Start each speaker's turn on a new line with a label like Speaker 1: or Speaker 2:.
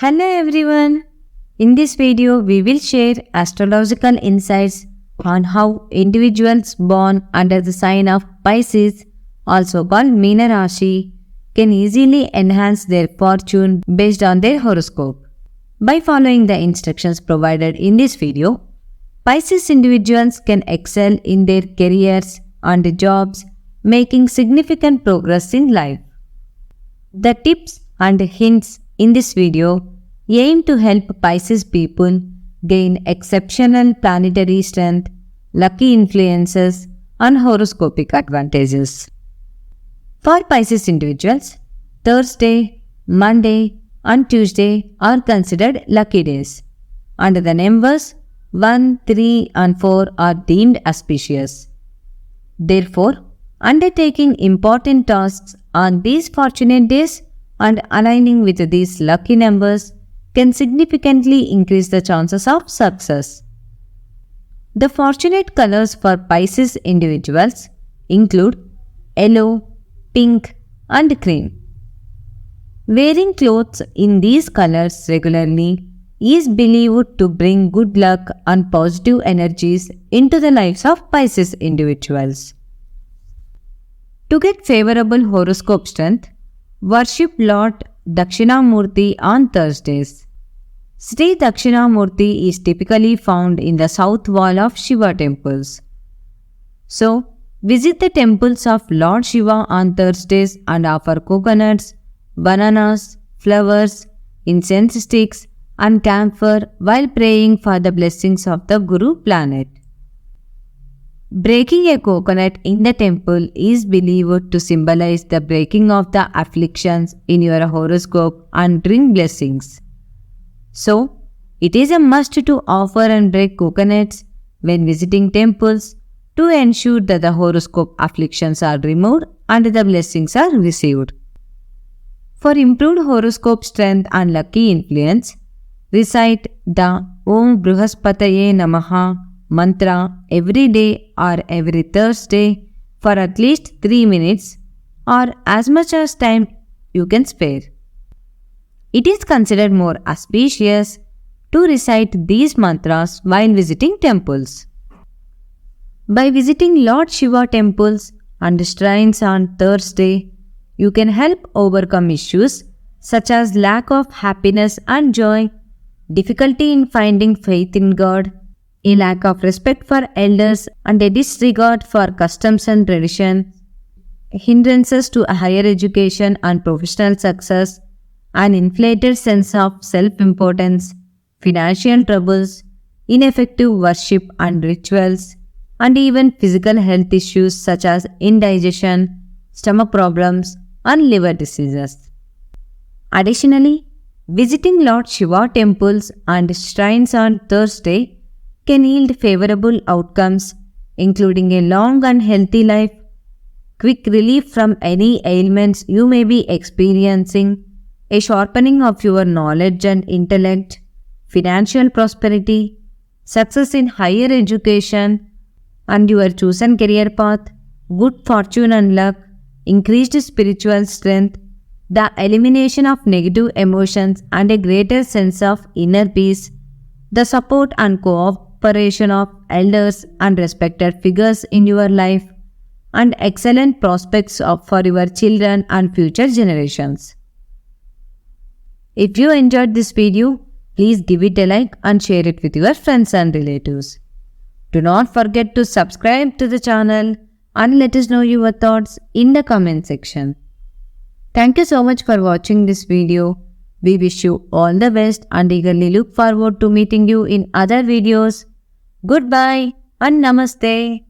Speaker 1: Hello everyone. In this video, we will share astrological insights on how individuals born under the sign of Pisces, also called Meena Rashi, can easily enhance their fortune based on their horoscope. By following the instructions provided in this video, Pisces individuals can excel in their careers and jobs, making significant progress in life. The tips and hints in this video aim to help Pisces people gain exceptional planetary strength, lucky influences, and horoscopic advantages. For Pisces individuals, Thursday, Monday, and Tuesday are considered lucky days, and the numbers 1, 3, and 4 are deemed auspicious. Therefore, undertaking important tasks on these fortunate days and aligning with these lucky numbers can significantly increase the chances of success. The fortunate colors for Pisces individuals include yellow, pink, and cream. Wearing clothes in these colors regularly is believed to bring good luck and positive energies into the lives of Pisces individuals. To get favorable horoscope strength, worship Lord Dakshinamurti on Thursdays. Sri Dakshinamurti is typically found in the south wall of Shiva temples. So, visit the temples of Lord Shiva on Thursdays and offer coconuts, bananas, flowers, incense sticks, and camphor while praying for the blessings of the Guru planet. Breaking a coconut in the temple is believed to symbolize the breaking of the afflictions in your horoscope and bring blessings. So, it is a must to offer and break coconuts when visiting temples to ensure that the horoscope afflictions are removed and the blessings are received. For improved horoscope strength and lucky influence, recite the Om Bruhaspataye Namaha mantra every day or every Thursday for at least 3 minutes or as much as time you can spare. It is considered more auspicious to recite these mantras while visiting temples. By visiting Lord Shiva temples and shrines on Thursday, you can help overcome issues such as lack of happiness and joy, difficulty in finding faith in God, a lack of respect for elders, and a disregard for customs and tradition, hindrances to higher education and professional success, an inflated sense of self-importance, financial troubles, ineffective worship and rituals, and even physical health issues such as indigestion, stomach problems, and liver diseases. Additionally, visiting Lord Shiva temples and shrines on Thursday can yield favorable outcomes, including a long and healthy life, quick relief from any ailments you may be experiencing, a sharpening of your knowledge and intellect, financial prosperity, success in higher education and your chosen career path, good fortune and luck, increased spiritual strength, the elimination of negative emotions and a greater sense of inner peace, the support and cooperation of elders and respected figures in your life, and excellent prospects for your children and future generations. If you enjoyed this video, please give it a like and share it with your friends and relatives. Do not forget to subscribe to the channel and let us know your thoughts in the comment section. Thank you so much for watching this video. We wish you all the best and eagerly look forward to meeting you in other videos. Goodbye and Namaste.